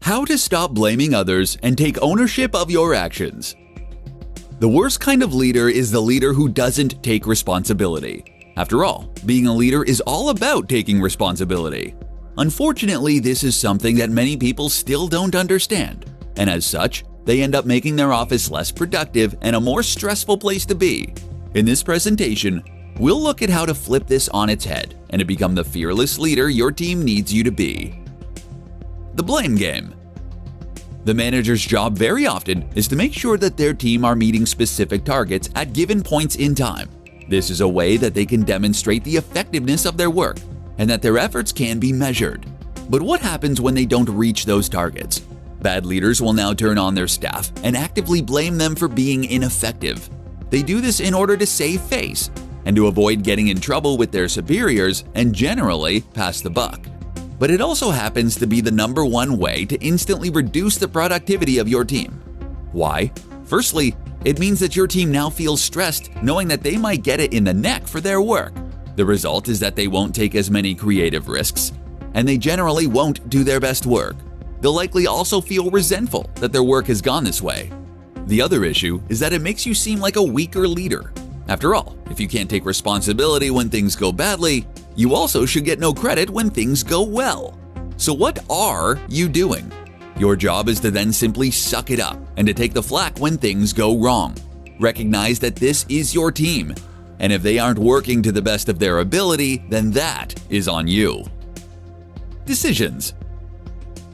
How to stop blaming others and take ownership of your actions. The worst kind of leader is the leader who doesn't take responsibility. After all, being a leader is all about taking responsibility. Unfortunately, this is something that many people still don't understand, and as such, they end up making their office less productive and a more stressful place to be. In this presentation, we'll look at how to flip this on its head and to become the fearless leader your team needs you to be. The blame game. The manager's job very often is to make sure that their team are meeting specific targets at given points in time. This is a way that they can demonstrate the effectiveness of their work and that their efforts can be measured. But what happens when they don't reach those targets? Bad leaders will now turn on their staff and actively blame them for being ineffective. They do this in order to save face and to avoid getting in trouble with their superiors and generally pass the buck. But it also happens to be the number one way to instantly reduce the productivity of your team. Why? Firstly, it means that your team now feels stressed knowing that they might get it in the neck for their work. The result is that they won't take as many creative risks, and they generally won't do their best work. They'll likely also feel resentful that their work has gone this way. The other issue is that it makes you seem like a weaker leader. After all, if you can't take responsibility when things go badly, you also should get no credit when things go well. So what are you doing? Your job is to then simply suck it up and to take the flak when things go wrong. Recognize that this is your team, and if they aren't working to the best of their ability, then that is on you. Decisions.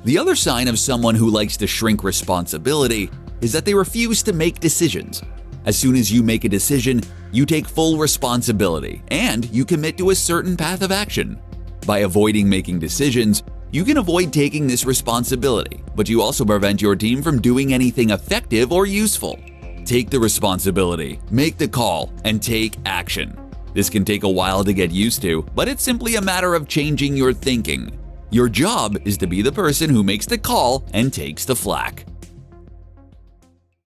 The other sign of someone who likes to shrink responsibility is that they refuse to make decisions. As soon as you make a decision, you take full responsibility and you commit to a certain path of action. By avoiding making decisions, you can avoid taking this responsibility, but you also prevent your team from doing anything effective or useful. Take the responsibility, make the call, and take action. This can take a while to get used to, but it's simply a matter of changing your thinking. Your job is to be the person who makes the call and takes the flak.